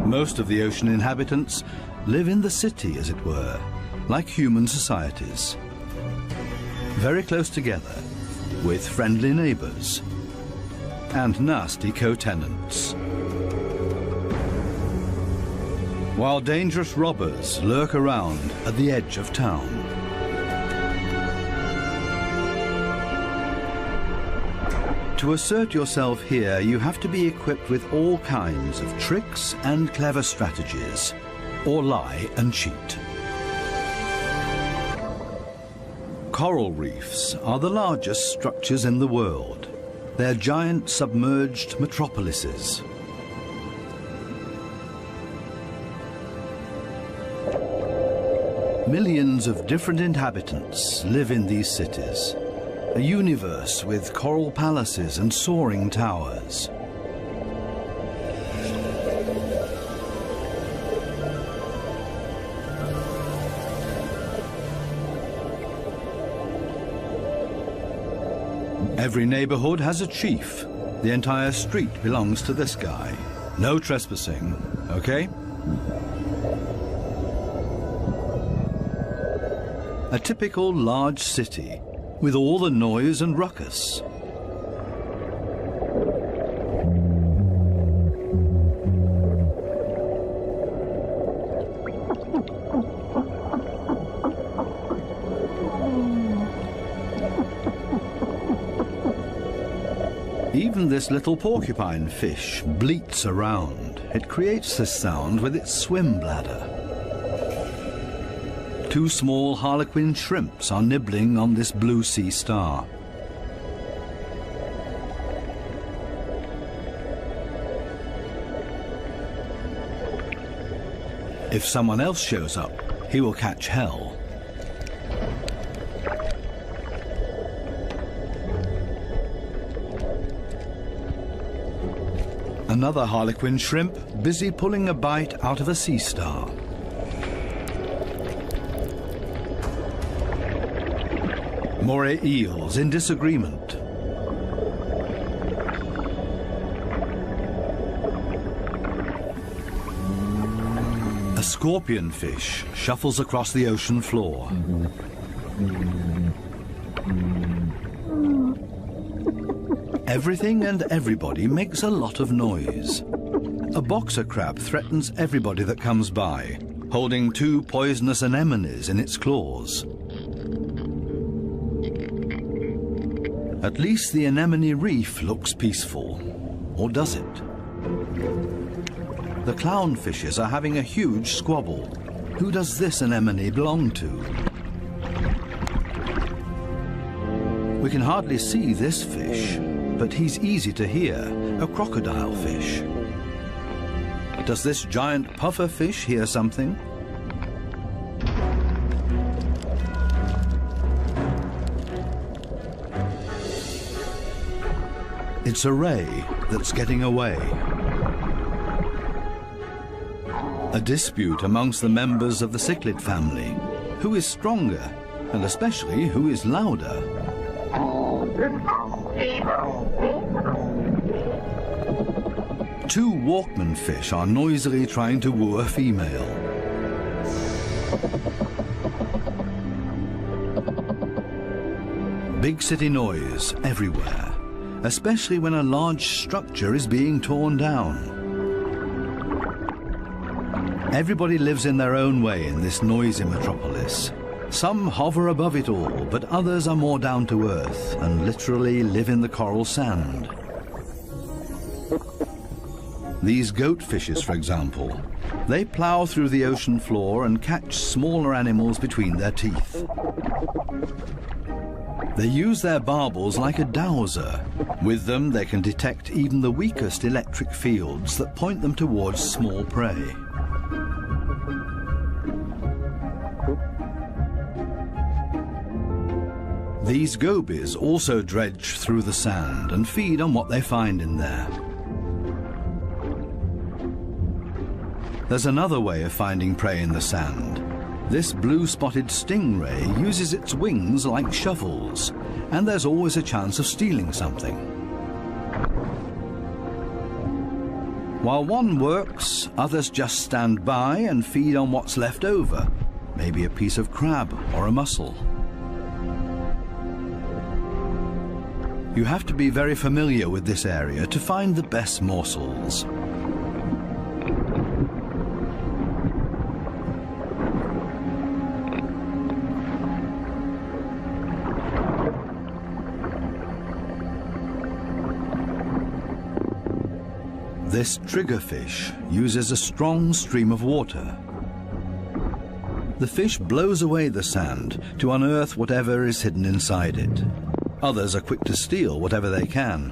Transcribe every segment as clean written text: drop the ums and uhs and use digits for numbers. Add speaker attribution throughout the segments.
Speaker 1: Most of the ocean inhabitants live in the city, as it were, like human societies. Very close together, with friendly neighbors and nasty co-tenants. While dangerous robbers lurk around at the edge of town. To assert yourself here, you have to be equipped with all kinds of tricks and clever strategies, or lie and cheat. Coral reefs are the largest structures in the world. They're giant submerged metropolises. Millions of different inhabitants live in these cities, a universe with coral palaces and soaring towers. Every neighborhood has a chief. The entire street belongs to this guy. No trespassing, okay? A typical large city with all the noise and ruckus. Even this little porcupine fish bleats around. It creates this sound with its swim bladder. Two small harlequin shrimps are nibbling on this blue sea star. If someone else shows up, he will catch hell. Another harlequin shrimp busy pulling a bite out of a sea star. Moray eels in disagreement. A scorpion fish shuffles across the ocean floor. Everything and everybody makes a lot of noise. A boxer crab threatens everybody that comes by, holding two poisonous anemones in its claws. At least the anemone reef looks peaceful. Or does it? The clownfishes are having a huge squabble. Who does this anemone belong to? We can hardly see this fish, but he's easy to hear, a crocodile fish. Does this giant puffer fish hear something? It's a ray that's getting away. A dispute amongst the members of the cichlid family. Who is stronger, and especially who is louder? Two Walkman fish are noisily trying to woo a female. Big city noise everywhere, especially when a large structure is being torn down. Everybody lives in their own way in this noisy metropolis. Some hover above it all, but others are more down to earth and literally live in the coral sand. These goat fishes, for example, they plow through the ocean floor and catch smaller animals between their teeth. They use their barbels like a dowser. With them, they can detect even the weakest electric fields that point them towards small prey. These gobies also dredge through the sand and feed on what they find in there. There's another way of finding prey in the sand. This blue-spotted stingray uses its wings like shovels, and there's always a chance of stealing something. While one works, others just stand by and feed on what's left over, maybe a piece of crab or a mussel. You have to be very familiar with this area to find the best morsels. This triggerfish uses a strong stream of water. The fish blows away the sand to unearth whatever is hidden inside it. Others are quick to steal whatever they can.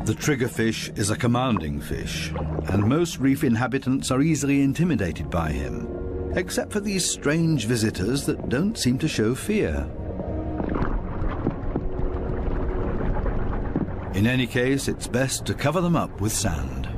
Speaker 1: The triggerfish is a commanding fish, and most reef inhabitants are easily intimidated by him, except for these strange visitors that don't seem to show fear. In any case, it's best to cover them up with sand.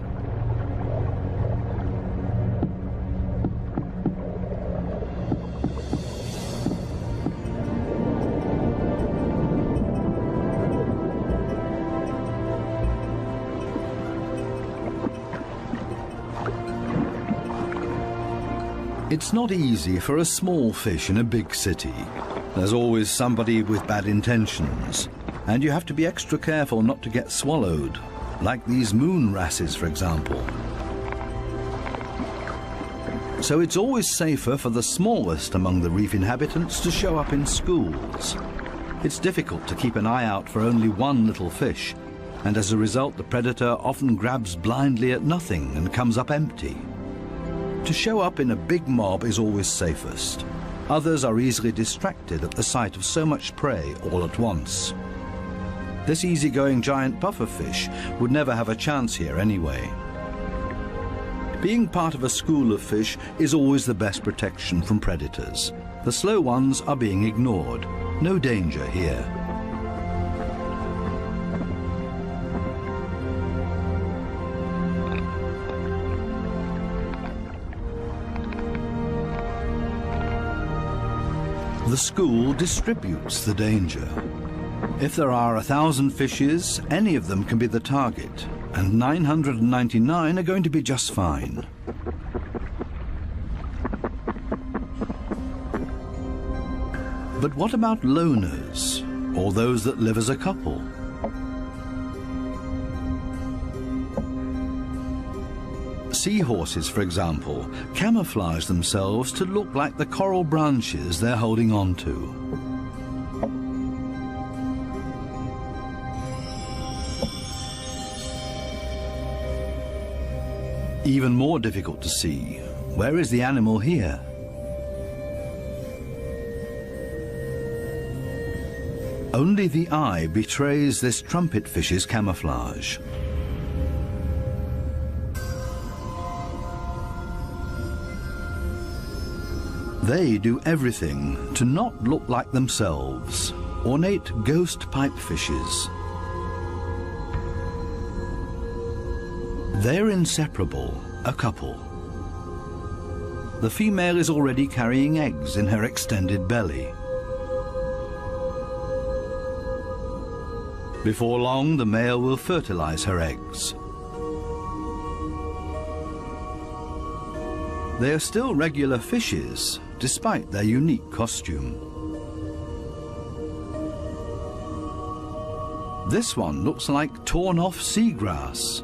Speaker 1: It's not easy for a small fish in a big city. There's always somebody with bad intentions. And you have to be extra careful not to get swallowed, like these moon wrasses, for example. So it's always safer for the smallest among the reef inhabitants to show up in schools. It's difficult to keep an eye out for only one little fish, and as a result the predator often grabs blindly at nothing and comes up empty. To show up in a big mob is always safest. Others are easily distracted at the sight of so much prey all at once. This easygoing giant pufferfish would never have a chance here anyway. Being part of a school of fish is always the best protection from predators. The slow ones are being ignored. No danger here. The school distributes the danger. If there are 1,000 fishes, any of them can be the target, and 999 are going to be just fine. But what about loners, or those that live as a couple? Seahorses, for example, camouflage themselves to look like the coral branches they're holding on to. Even more difficult to see, where is the animal here? Only the eye betrays this trumpetfish's camouflage. They do everything to not look like themselves, ornate ghost pipefishes. They're inseparable, a couple. The female is already carrying eggs in her extended belly. Before long, the male will fertilize her eggs. They are still regular fishes, despite their unique costume. This one looks like torn-off seagrass.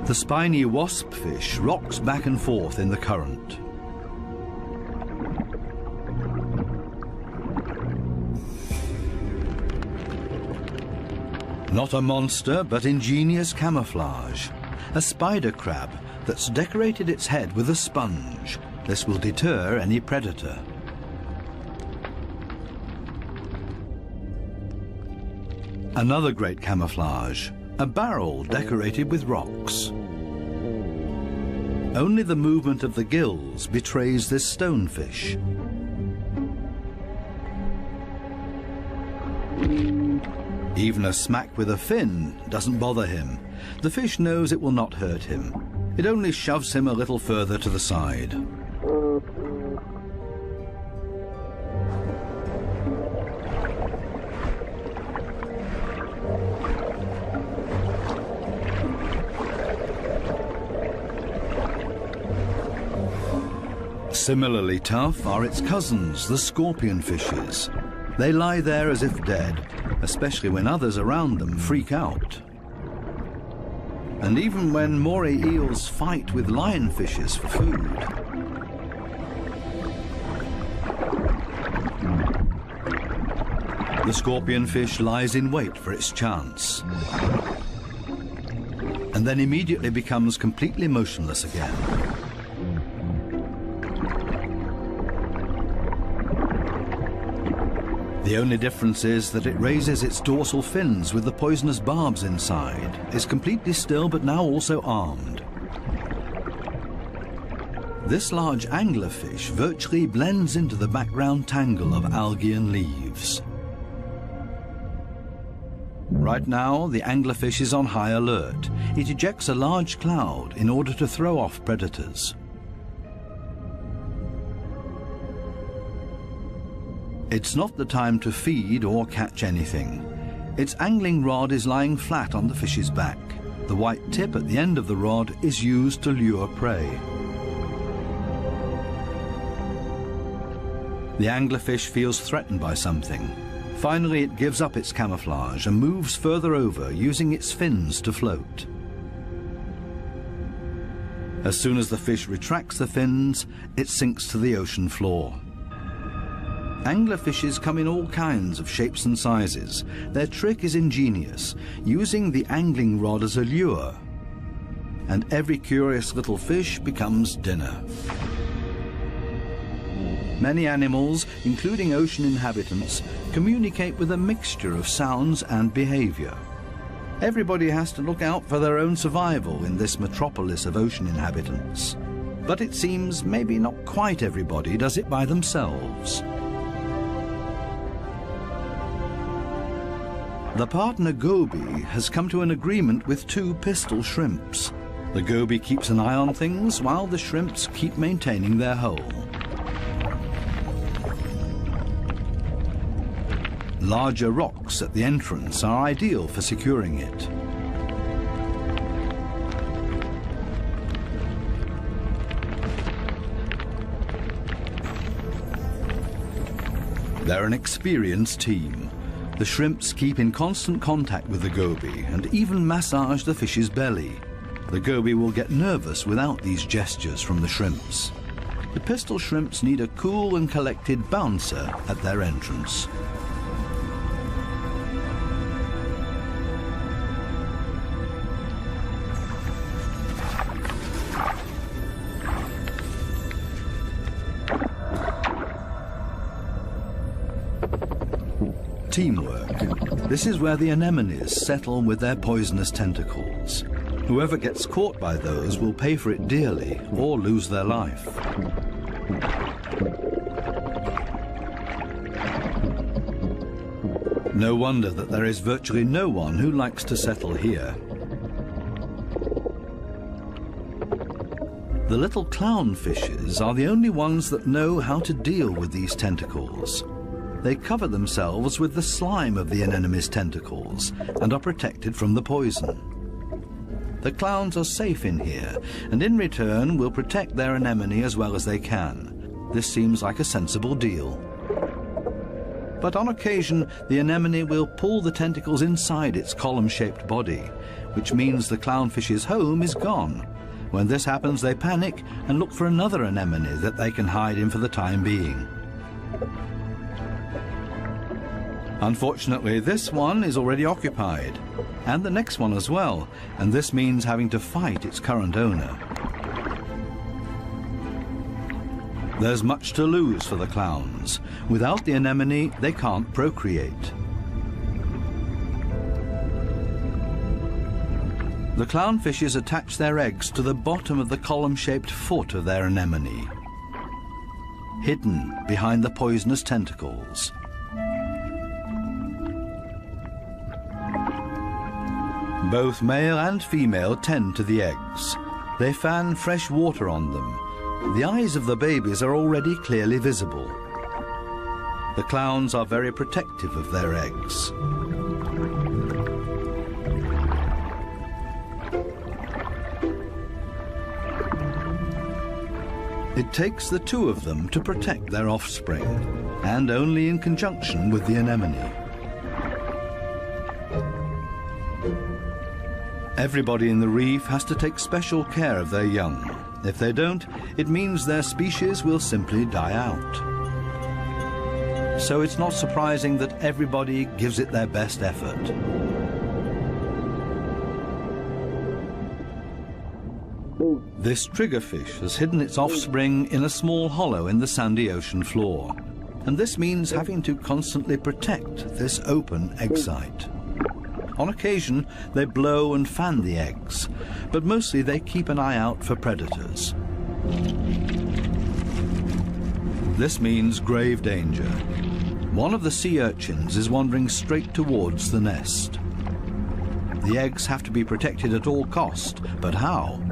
Speaker 1: The spiny waspfish rocks back and forth in the current. Not a monster, but ingenious camouflage. A spider crab that's decorated its head with a sponge. This will deter any predator. Another great camouflage, a barrel decorated with rocks. Only the movement of the gills betrays this stonefish. Even a smack with a fin doesn't bother him. The fish knows it will not hurt him. It only shoves him a little further to the side. Similarly tough are its cousins, the scorpion fishes. They lie there as if dead, especially when others around them freak out. And even when moray eels fight with lionfishes for food. The scorpionfish lies in wait for its chance, and then immediately becomes completely motionless again. The only difference is that it raises its dorsal fins with the poisonous barbs inside, is completely still but now also armed. This large anglerfish virtually blends into the background tangle of algae and leaves. Right now, the anglerfish is on high alert. It ejects a large cloud in order to throw off predators. It's not the time to feed or catch anything. Its angling rod is lying flat on the fish's back. The white tip at the end of the rod is used to lure prey. The anglerfish feels threatened by something. Finally, it gives up its camouflage and moves further over, using its fins to float. As soon as the fish retracts the fins, it sinks to the ocean floor. Anglerfishes come in all kinds of shapes and sizes. Their trick is ingenious, using the angling rod as a lure. And every curious little fish becomes dinner. Many animals, including ocean inhabitants, communicate with a mixture of sounds and behavior. Everybody has to look out for their own survival in this metropolis of ocean inhabitants. But it seems maybe not quite everybody does it by themselves. The partner goby has come to an agreement with two pistol shrimps. The goby keeps an eye on things while the shrimps keep maintaining their hole. Larger rocks at the entrance are ideal for securing it. They're an experienced team. The shrimps keep in constant contact with the goby and even massage the fish's belly. The goby will get nervous without these gestures from the shrimps. The pistol shrimps need a cool and collected bouncer at their entrance. Teamwork. This is where the anemones settle with their poisonous tentacles. Whoever gets caught by those will pay for it dearly or lose their life. No wonder that there is virtually no one who likes to settle here. The little clownfishes are the only ones that know how to deal with these tentacles. They cover themselves with the slime of the anemone's tentacles and are protected from the poison. The clowns are safe in here and in return will protect their anemone as well as they can. This seems like a sensible deal. But on occasion, the anemone will pull the tentacles inside its column-shaped body, which means the clownfish's home is gone. When this happens, they panic and look for another anemone that they can hide in for the time being. Unfortunately, this one is already occupied, and the next one as well, and this means having to fight its current owner. There's much to lose for the clowns. Without the anemone, they can't procreate. The clownfishes attach their eggs to the bottom of the column-shaped foot of their anemone, hidden behind the poisonous tentacles. Both male and female tend to the eggs. They fan fresh water on them. The eyes of the babies are already clearly visible. The clowns are very protective of their eggs. It takes the two of them to protect their offspring, and only in conjunction with the anemone. Everybody in the reef has to take special care of their young. If they don't, it means their species will simply die out. So it's not surprising that everybody gives it their best effort. This triggerfish has hidden its offspring in a small hollow in the sandy ocean floor, and this means having to constantly protect this open egg site. On occasion, they blow and fan the eggs, but mostly they keep an eye out for predators. This means grave danger. One of the sea urchins is wandering straight towards the nest. The eggs have to be protected at all cost, but how?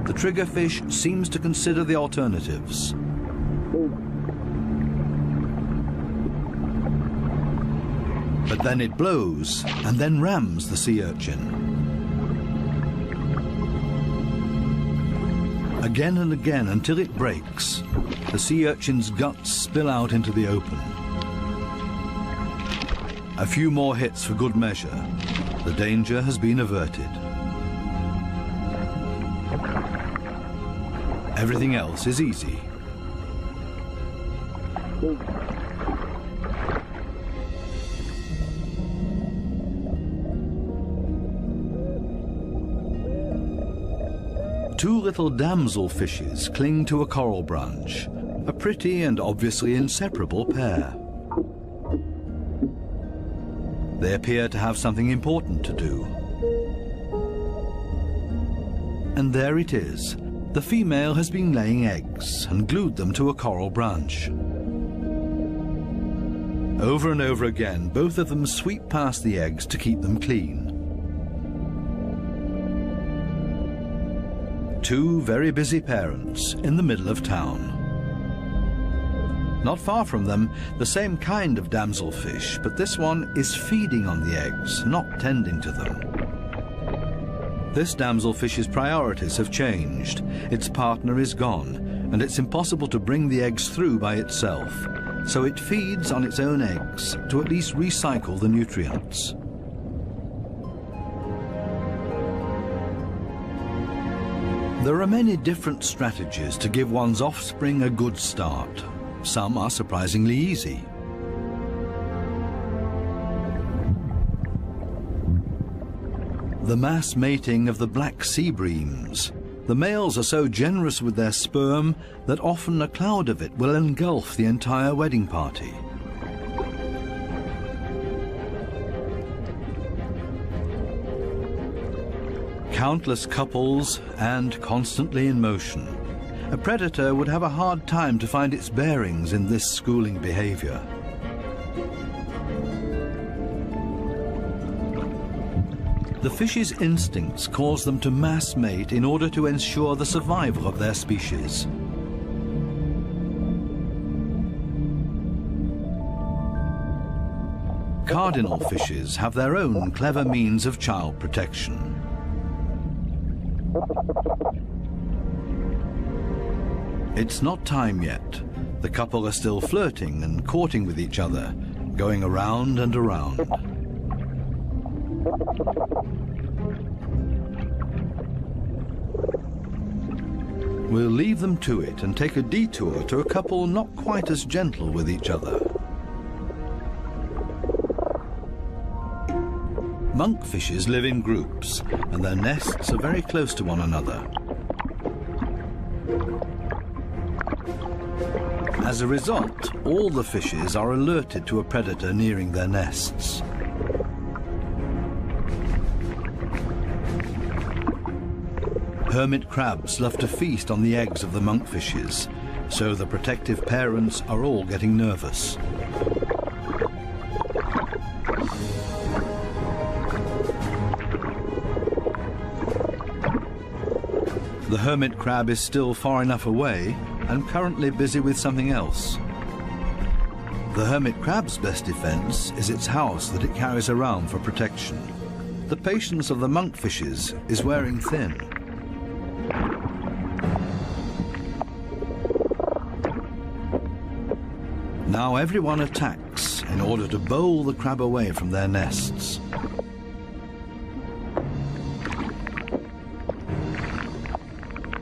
Speaker 1: The triggerfish seems to consider the alternatives. But then it blows and then rams the sea urchin. Again and again until it breaks, the sea urchin's guts spill out into the open. A few more hits for good measure. The danger has been averted. Everything else is easy. Two little damselfishes cling to a coral branch, a pretty and obviously inseparable pair. They appear to have something important to do. And there it is. The female has been laying eggs and glued them to a coral branch. Over and over again, both of them sweep past the eggs to keep them clean. Two very busy parents in the middle of town. Not far from them, the same kind of damselfish, but this one is feeding on the eggs, not tending to them. This damselfish's priorities have changed. Its partner is gone, and it's impossible to bring the eggs through by itself, so it feeds on its own eggs to at least recycle the nutrients. There are many different strategies to give one's offspring a good start. Some are surprisingly easy. The mass mating of the black sea breams. The males are so generous with their sperm that often a cloud of it will engulf the entire wedding party. Countless couples and constantly in motion. A predator would have a hard time to find its bearings in this schooling behavior. The fish's instincts cause them to mass mate in order to ensure the survival of their species. Cardinal fishes have their own clever means of child protection. It's not time yet. The couple are still flirting and courting with each other, going around and around. We'll leave them to it and take a detour to a couple not quite as gentle with each other. Monkfishes live in groups, and their nests are very close to one another. As a result, all the fishes are alerted to a predator nearing their nests. Hermit crabs love to feast on the eggs of the monkfishes, so the protective parents are all getting nervous. The hermit crab is still far enough away and currently busy with something else. The hermit crab's best defense is its house that it carries around for protection. The patience of the monkfishes is wearing thin. Now everyone attacks in order to bowl the crab away from their nests.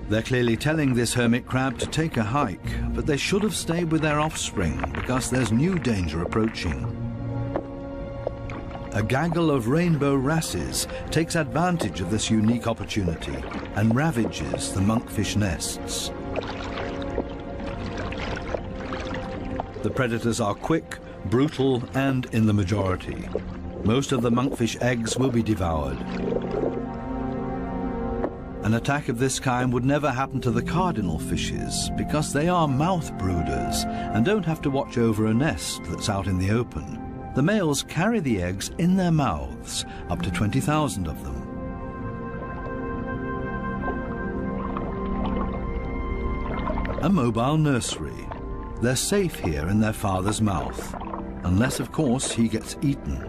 Speaker 1: They're clearly telling this hermit crab to take a hike, but they should have stayed with their offspring because there's new danger approaching. A gaggle of rainbow wrasses takes advantage of this unique opportunity and ravages the monkfish nests. The predators are quick, brutal, and in the majority. Most of the monkfish eggs will be devoured. An attack of this kind would never happen to the cardinal fishes because they are mouth brooders and don't have to watch over a nest that's out in the open. The males carry the eggs in their mouths, up to 20,000 of them. A mobile nursery. They're safe here in their father's mouth, unless, of course, he gets eaten.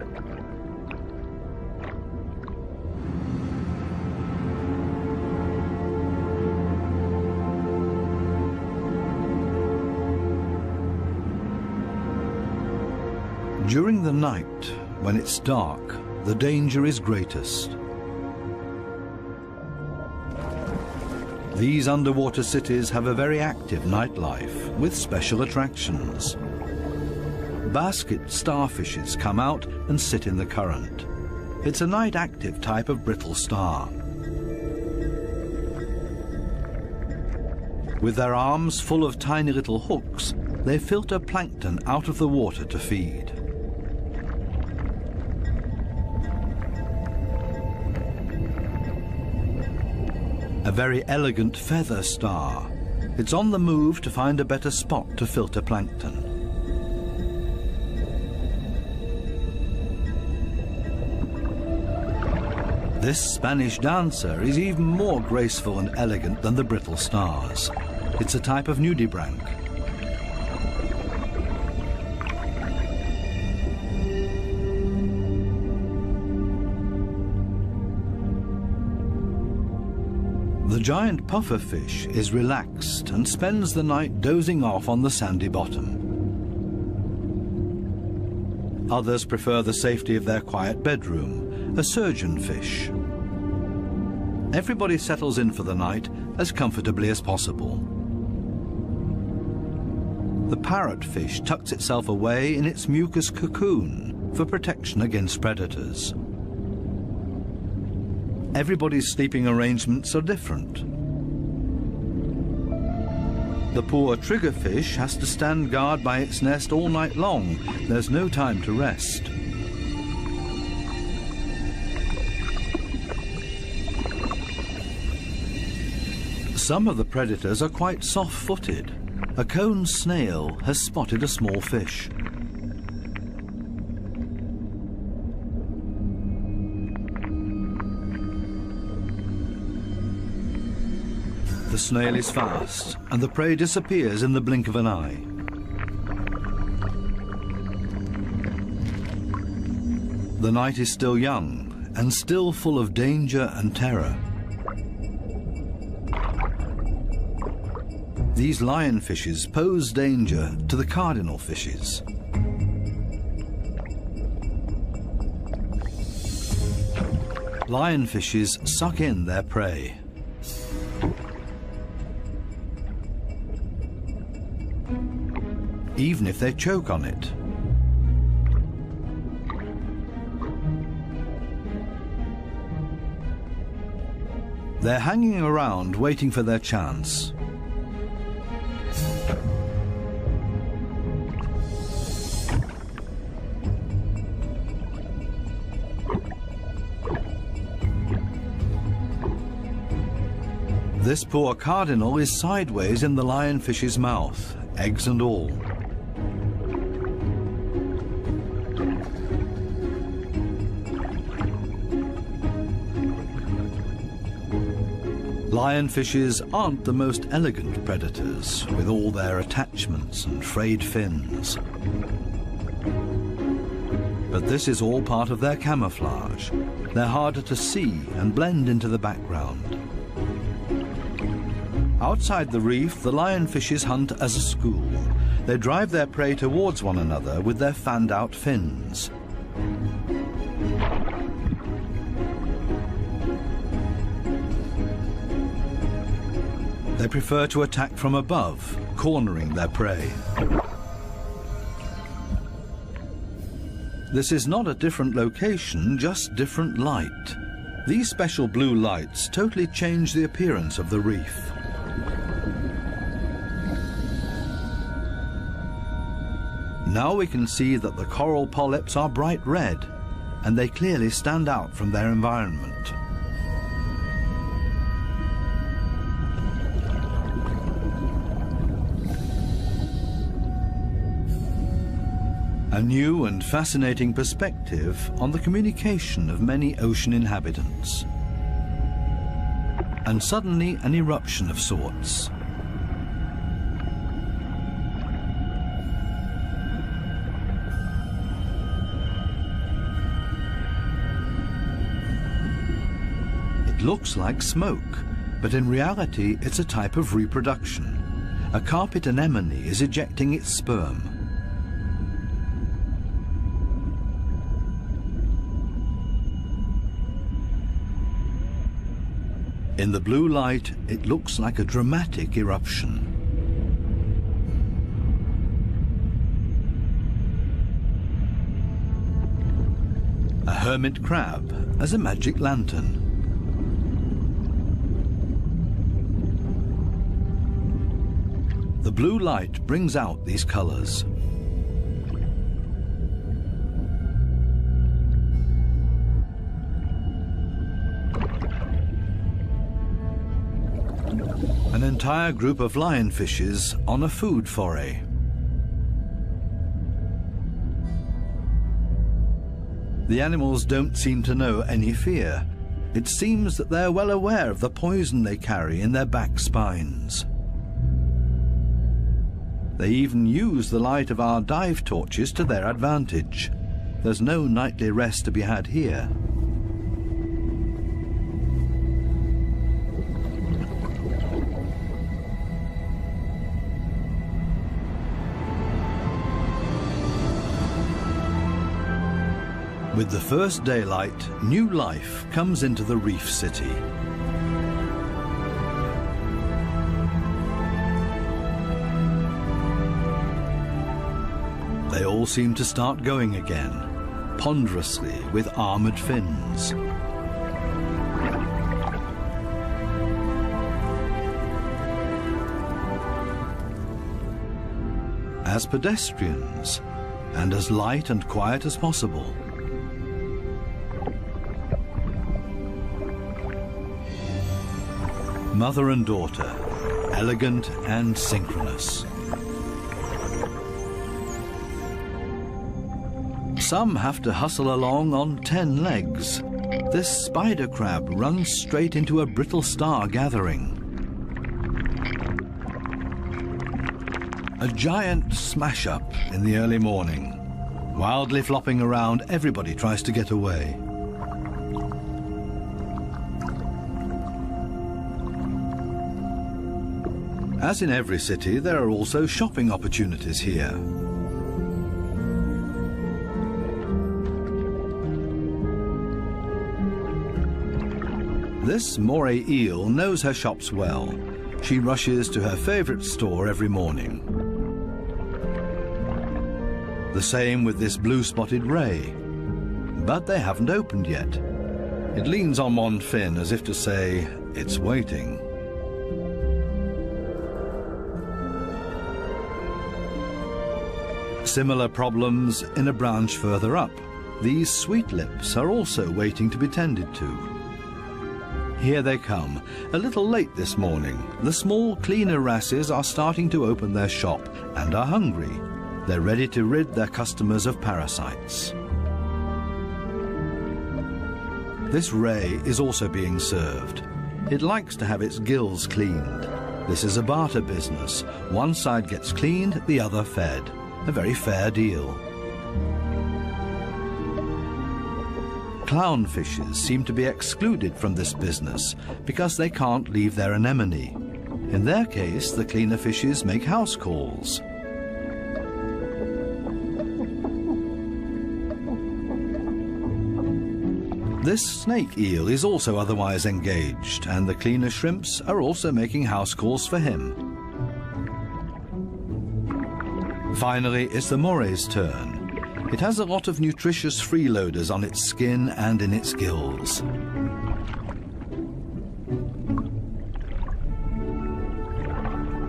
Speaker 1: During the night, when it's dark, the danger is greatest. These underwater cities have a very active nightlife with special attractions. Basket starfishes come out and sit in the current. It's a night-active type of brittle star. With their arms full of tiny little hooks, they filter plankton out of the water to feed. A very elegant feather star. It's on the move to find a better spot to filter plankton. This Spanish dancer is even more graceful and elegant than the brittle stars. It's a type of nudibranch. The giant pufferfish is relaxed and spends the night dozing off on the sandy bottom. Others prefer the safety of their quiet bedroom, a surgeonfish. Everybody settles in for the night as comfortably as possible. The parrotfish tucks itself away in its mucus cocoon for protection against predators. Everybody's sleeping arrangements are different. The poor triggerfish has to stand guard by its nest all night long. There's no time to rest. Some of the predators are quite soft-footed. A cone snail has spotted a small fish. The snail is fast, and the prey disappears in the blink of an eye. The night is still young, and still full of danger and terror. These lionfishes pose danger to the cardinal fishes. Lionfishes suck in their prey. Even if they choke on it. They're hanging around waiting for their chance. This poor cardinal is sideways in the lionfish's mouth, eggs and all. Lionfishes aren't the most elegant predators, with all their attachments and frayed fins. But this is all part of their camouflage. They're harder to see and blend into the background. Outside the reef, the lionfishes hunt as a school. They drive their prey towards one another with their fanned-out fins. They prefer to attack from above, cornering their prey. This is not a different location, just different light. These special blue lights totally change the appearance of the reef. Now we can see that the coral polyps are bright red, and they clearly stand out from their environment. A new and fascinating perspective on the communication of many ocean inhabitants. And suddenly an eruption of sorts. It looks like smoke, but in reality it's a type of reproduction. A carpet anemone is ejecting its sperm. In the blue light, it looks like a dramatic eruption. A hermit crab as a magic lantern. The blue light brings out these colors. An entire group of lionfishes on a food foray. The animals don't seem to know any fear. It seems that they're well aware of the poison they carry in their back spines. They even use the light of our dive torches to their advantage. There's no nightly rest to be had here. With the first daylight, new life comes into the reef city. They all seem to start going again, ponderously with armored fins. As pedestrians, and as light and quiet as possible. Mother and daughter, elegant and synchronous. Some have to hustle along on 10 legs. This spider crab runs straight into a brittle star gathering. A giant smash-up in the early morning. Wildly flopping around, everybody tries to get away. As in every city, there are also shopping opportunities here. This moray eel knows her shops well. She rushes to her favorite store every morning. The same with this blue-spotted ray. But they haven't opened yet. It leans on one fin as if to say, it's waiting. Similar problems in a branch further up. These sweet lips are also waiting to be tended to. Here they come, a little late this morning. The small cleaner wrasses are starting to open their shop and are hungry. They're ready to rid their customers of parasites. This ray is also being served. It likes to have its gills cleaned. This is a barter business. One side gets cleaned, the other fed. A very fair deal. Clownfishes seem to be excluded from this business because they can't leave their anemone. In their case, the cleaner fishes make house calls. This snake eel is also otherwise engaged, and the cleaner shrimps are also making house calls for him. Finally, it's the moray's turn. It has a lot of nutritious freeloaders on its skin and in its gills.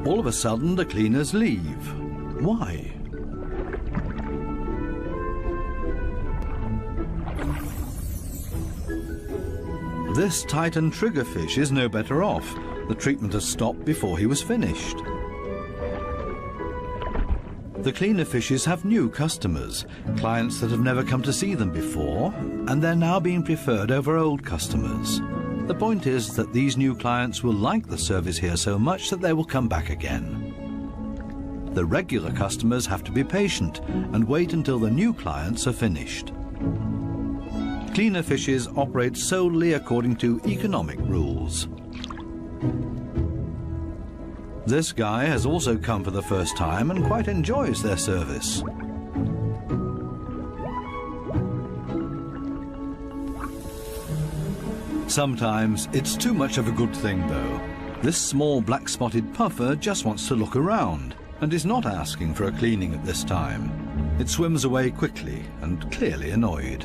Speaker 1: All of a sudden, the cleaners leave. Why? This Titan triggerfish is no better off. The treatment has stopped before he was finished. The cleaner fishes have new customers, clients that have never come to see them before, and they're now being preferred over old customers. The point is that these new clients will like the service here so much that they will come back again. The regular customers have to be patient and wait until the new clients are finished. Cleaner fishes operate solely according to economic rules. This guy has also come for the first time and quite enjoys their service. Sometimes it's too much of a good thing, though. This small black-spotted puffer just wants to look around and is not asking for a cleaning at this time. It swims away quickly and clearly annoyed.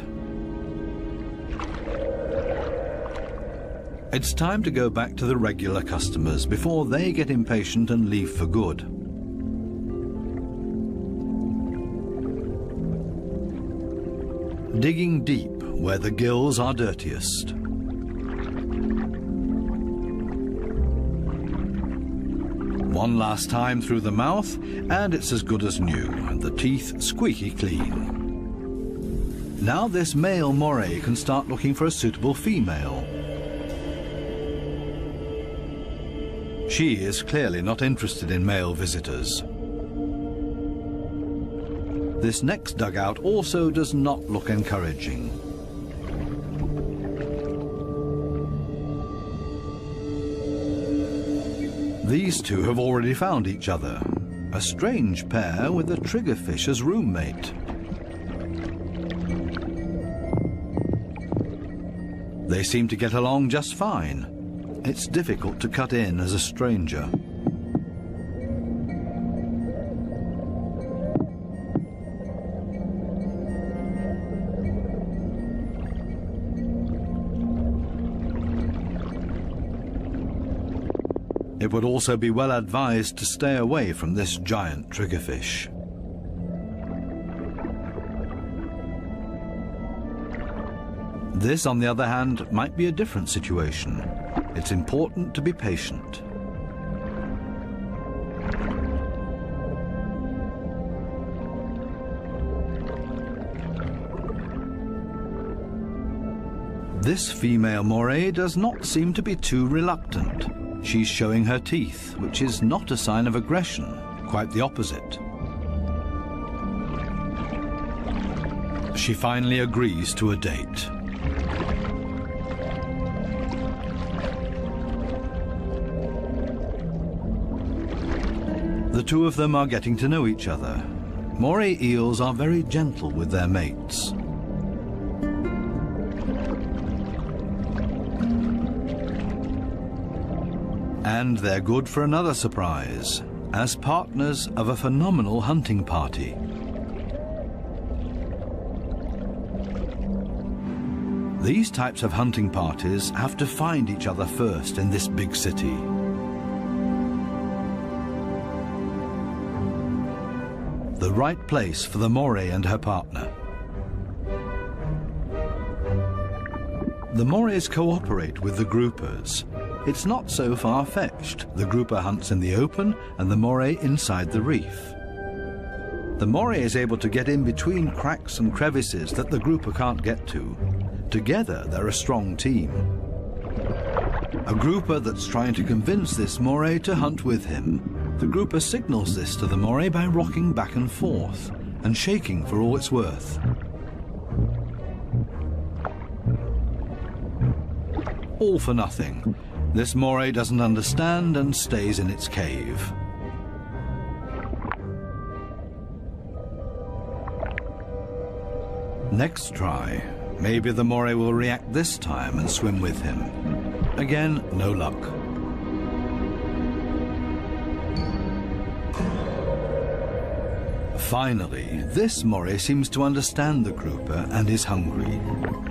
Speaker 1: It's time to go back to the regular customers before they get impatient and leave for good. Digging deep where the gills are dirtiest. One last time through the mouth, and it's as good as new, and the teeth squeaky clean. Now this male moray can start looking for a suitable female. She is clearly not interested in male visitors. This next dugout also does not look encouraging. These two have already found each other. A strange pair with a triggerfish as roommate. They seem to get along just fine. It's difficult to cut in as a stranger. It would also be well advised to stay away from this giant triggerfish. This, on the other hand, might be a different situation. It's important to be patient. This female moray does not seem to be too reluctant. She's showing her teeth, which is not a sign of aggression, quite the opposite. She finally agrees to a date. The two of them are getting to know each other. Moray eels are very gentle with their mates. And they're good for another surprise, as partners of a phenomenal hunting party. These types of hunting parties have to find each other first in this big city. The right place for the moray and her partner. The morays cooperate with the groupers. It's not so far-fetched. The grouper hunts in the open and the moray inside the reef. The moray is able to get in between cracks and crevices that the grouper can't get to. Together, they're a strong team. A grouper that's trying to convince this moray to hunt with him. The grouper signals this to the moray by rocking back and forth and shaking for all it's worth. All for nothing. This moray doesn't understand and stays in its cave. Next try, Maybe the moray will react this time and swim with him. Again, no luck. Finally, this moray seems to understand the grouper and is hungry.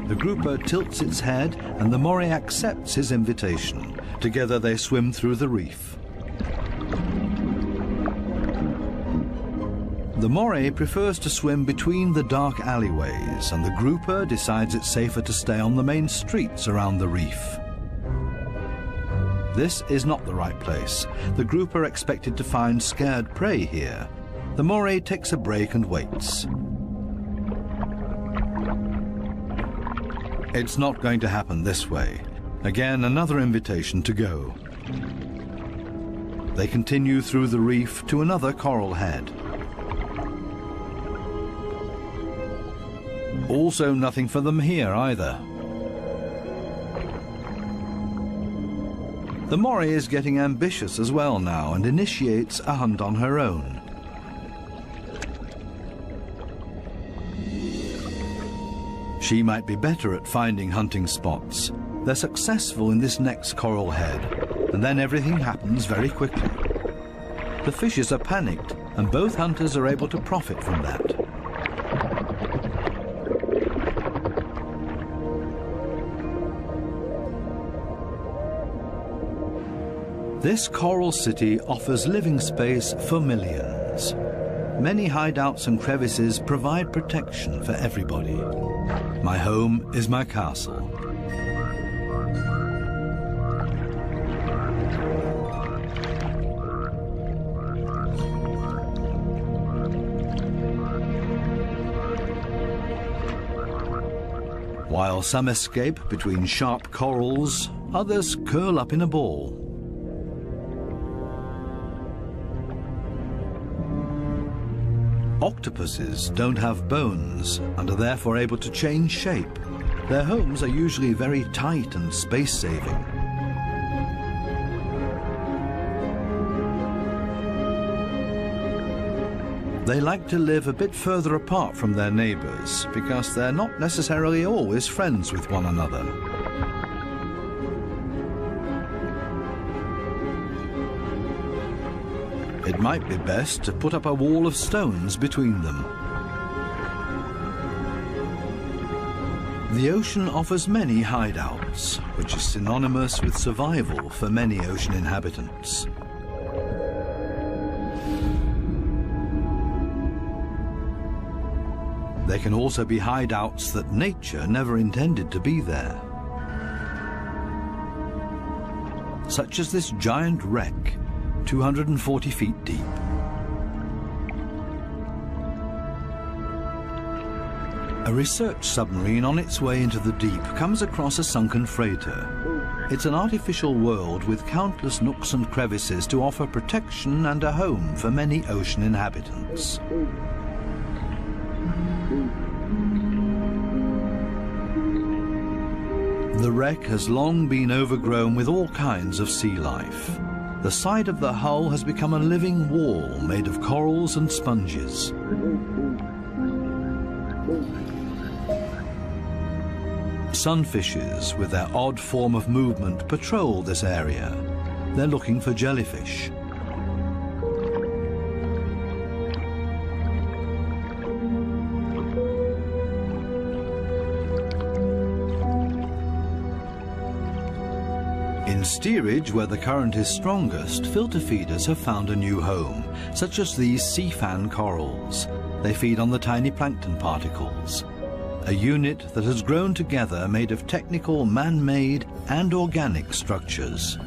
Speaker 1: The grouper tilts its head and the moray accepts his invitation. Together they swim through the reef. The moray prefers to swim between the dark alleyways, and the grouper decides it's safer to stay on the main streets around the reef. This is not the right place. The grouper expected to find scared prey here. The moray takes a break and waits. It's not going to happen this way. Again, another invitation to go. They continue through the reef to another coral head. Also nothing for them here either. The moray is getting ambitious as well now and initiates a hunt on her own. She might be better at finding hunting spots. They're successful in this next coral head, and then everything happens very quickly. The fishes are panicked, and both hunters are able to profit from that. This coral city offers living space for millions. Many hideouts and crevices provide protection for everybody. My home is my castle. While some escape between sharp corals, others curl up in a ball. Octopuses don't have bones and are therefore able to change shape. Their homes are usually very tight and space-saving. They like to live a bit further apart from their neighbors because they're not necessarily always friends with one another. It might be best to put up a wall of stones between them. The ocean offers many hideouts, which is synonymous with survival for many ocean inhabitants. There can also be hideouts that nature never intended to be there, such as this giant wreck, 240 feet deep. A research submarine on its way into the deep comes across a sunken freighter. It's an artificial world with countless nooks and crevices to offer protection and a home for many ocean inhabitants. The wreck has long been overgrown with all kinds of sea life. The side of the hull has become a living wall made of corals and sponges. Sunfishes, with their odd form of movement, patrol this area. They're looking for jellyfish. In steerage, where the current is strongest, filter feeders have found a new home, such as these sea fan corals. They feed on the tiny plankton particles, a unit that has grown together made of technical, man-made and organic structures.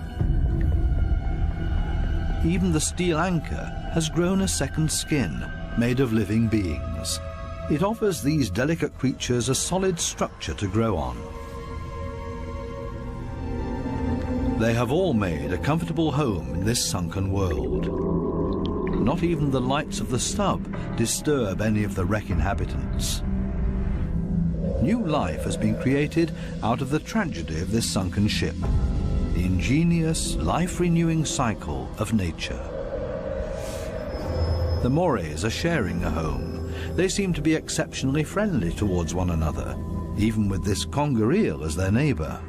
Speaker 1: Even the steel anchor has grown a second skin, made of living beings. It offers these delicate creatures a solid structure to grow on. They have all made a comfortable home in this sunken world. Not even the lights of the stub disturb any of the wreck inhabitants. New life has been created out of the tragedy of this sunken ship, the ingenious, life-renewing cycle of nature. The morays are sharing a home. They seem to be exceptionally friendly towards one another. even with this conger eel as their neighbour.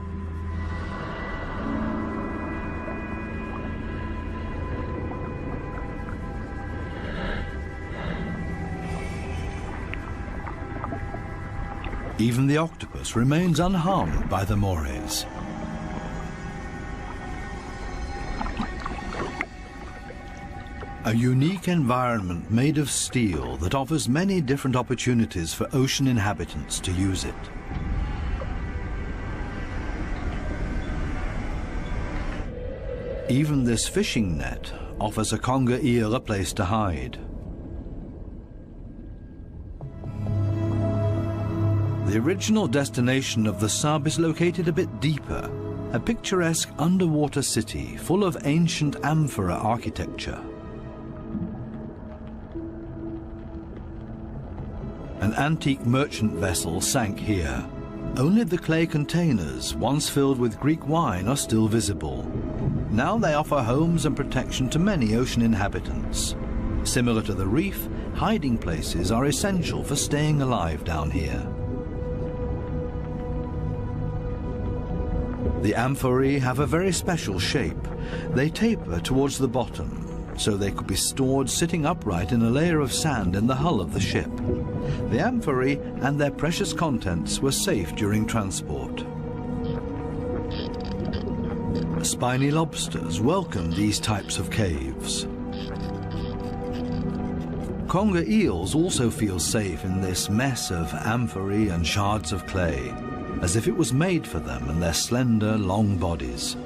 Speaker 1: Even the octopus remains unharmed by the mores. A unique environment made of steel that offers many different opportunities for ocean inhabitants to use it. Even this fishing net offers a conger eel a place to hide. The original destination of the sub is located a bit deeper, a picturesque underwater city full of ancient amphora architecture. An antique merchant vessel sank here. Only the clay containers, once filled with Greek wine, are still visible. Now they offer homes and protection to many ocean inhabitants. Similar to the reef, hiding places are essential for staying alive down here. The amphorae have a very special shape. They taper towards the bottom, so they could be stored sitting upright in a layer of sand in the hull of the ship. The amphorae and their precious contents were safe during transport. Spiny lobsters welcome these types of caves. Conger eels also feel safe in this mess of amphorae and shards of clay, as if it was made for them and their slender, long bodies.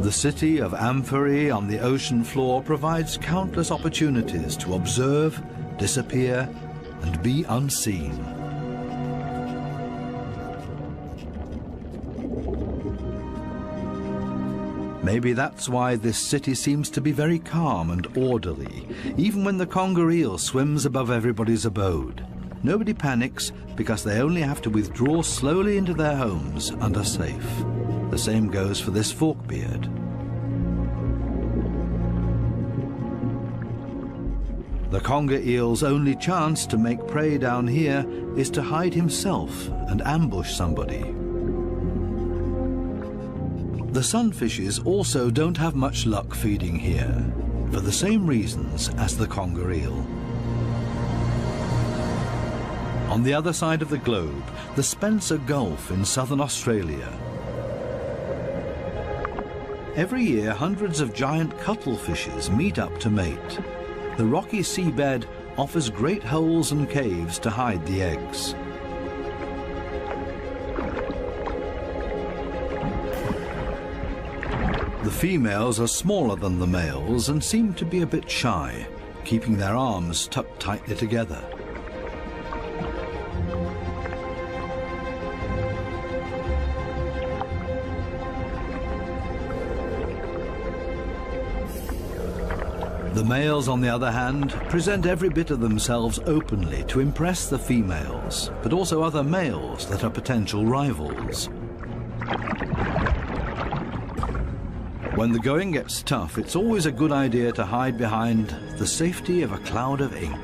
Speaker 1: The city of amphorae on the ocean floor provides countless opportunities to observe, disappear, and be unseen. Maybe that's why this city seems to be very calm and orderly, even when the conger eel swims above everybody's abode. Nobody panics because they only have to withdraw slowly into their homes and are safe. The same goes for this forkbeard. The conger eel's only chance to make prey down here is to hide himself and ambush somebody. The sunfishes also don't have much luck feeding here, for the same reasons as the conger eel. On the other side of the globe, the Spencer Gulf in southern Australia. Every year, hundreds of giant cuttlefishes meet up to mate. The rocky seabed offers great holes and caves to hide the eggs. The females are smaller than the males and seem to be a bit shy, keeping their arms tucked tightly together. The males, on the other hand, present every bit of themselves openly to impress the females, but also other males that are potential rivals. When the going gets tough, it's always a good idea to hide behind the safety of a cloud of ink.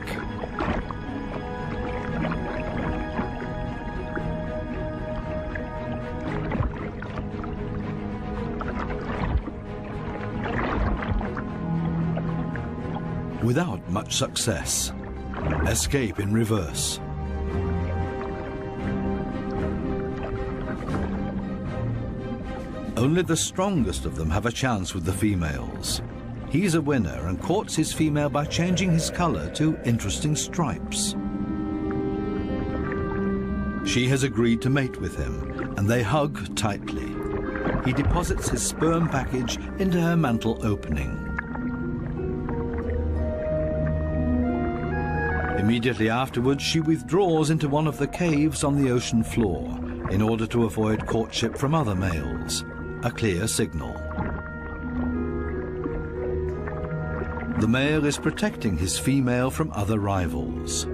Speaker 1: Without much success, escape in reverse. Only the strongest of them have a chance with the females. He's a winner and courts his female by changing his color to interesting stripes. She has agreed to mate with him, and they hug tightly. He deposits his sperm package into her mantle opening. Immediately afterwards, she withdraws into one of the caves on the ocean floor in order to avoid courtship from other males. A clear signal. The male is protecting his female from other rivals.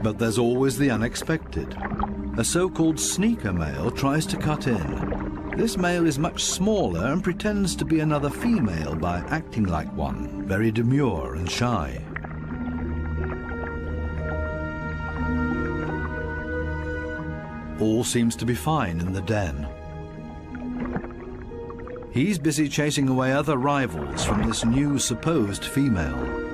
Speaker 1: But there's always the unexpected. a so-called sneaker male tries to cut in. This male is much smaller and pretends to be another female by acting like one, very demure and shy. All seems to be fine in the den. He's busy chasing away other rivals from this new supposed female.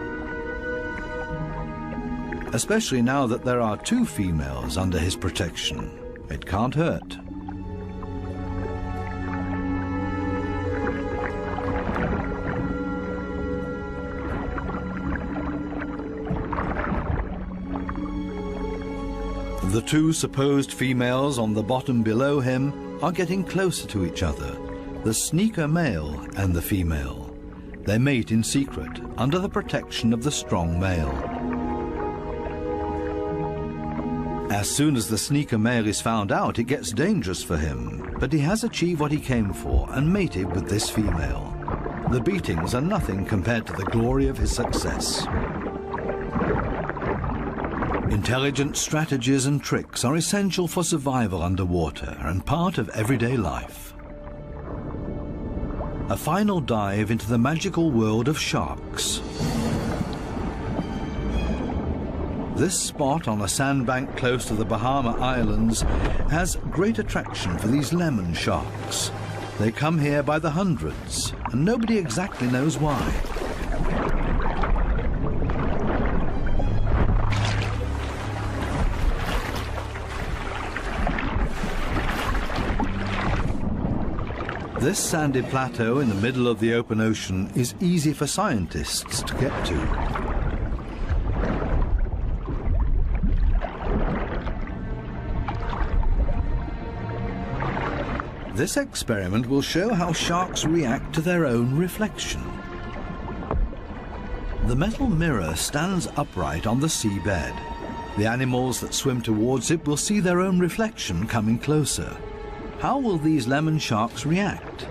Speaker 1: Especially now that there are 2 females under his protection. It can't hurt. The 2 supposed females on the bottom below him are getting closer to each other, the sneaker male and the female. They mate in secret, under the protection of the strong male. As soon as the sneaker male is found out, it gets dangerous for him, but he has achieved what he came for and mated with this female. The beatings are nothing compared to the glory of his success. Intelligent strategies and tricks are essential for survival underwater and part of everyday life. A final dive into the magical world of sharks. This spot on a sandbank close to the Bahama Islands has great attraction for these lemon sharks. They come here by the hundreds, and nobody exactly knows why. This sandy plateau in the middle of the open ocean is easy for scientists to get to. This experiment will show how sharks react to their own reflection. The metal mirror stands upright on the seabed. The animals that swim towards it will see their own reflection coming closer. How will these lemon sharks react?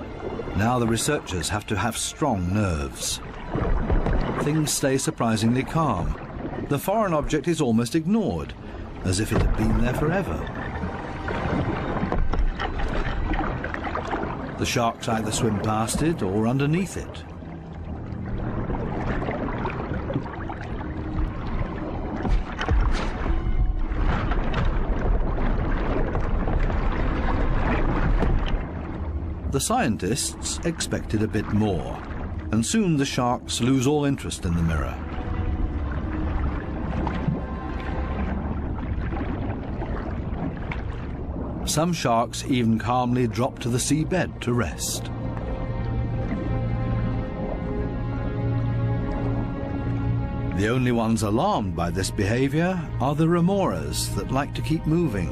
Speaker 1: Now the researchers have to have strong nerves. Things stay surprisingly calm. The foreign object is almost ignored, as if it had been there forever. The sharks either swim past it or underneath it. The scientists expected a bit more, and soon the sharks lose all interest in the mirror. Some sharks even calmly drop to the seabed to rest. The only ones alarmed by this behavior are the remoras that like to keep moving.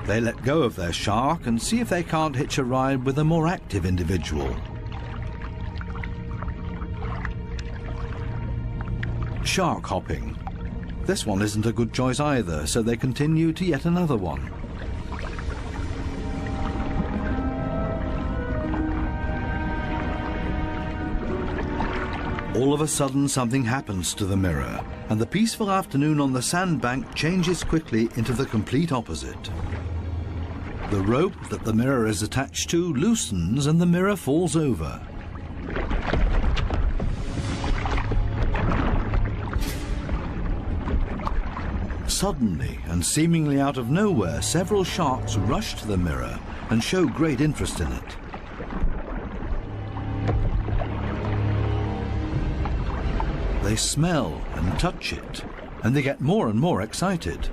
Speaker 1: They let go of their shark and see if they can't hitch a ride with a more active individual. Shark hopping. This one isn't a good choice either, so they continue to yet another one. All of a sudden something happens to the mirror, and the peaceful afternoon on the sandbank changes quickly into the complete opposite. The rope that the mirror is attached to loosens and the mirror falls over. Suddenly, and seemingly out of nowhere, several sharks rush to the mirror and show great interest in it. They smell and touch it, and they get more and more excited.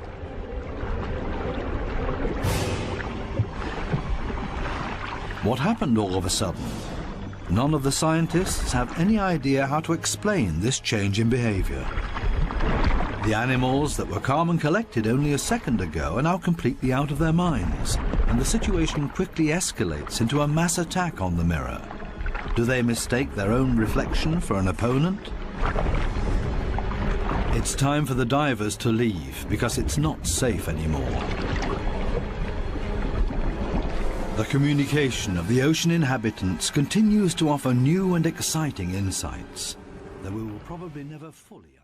Speaker 1: What happened all of a sudden? None of the scientists have any idea how to explain this change in behavior. The animals that were calm and collected only a second ago are now completely out of their minds, and the situation quickly escalates into a mass attack on the mirror. Do they mistake their own reflection for an opponent? It's time for the divers to leave because it's not safe anymore. The communication of the ocean inhabitants continues to offer new and exciting insights that we will probably never fully understand.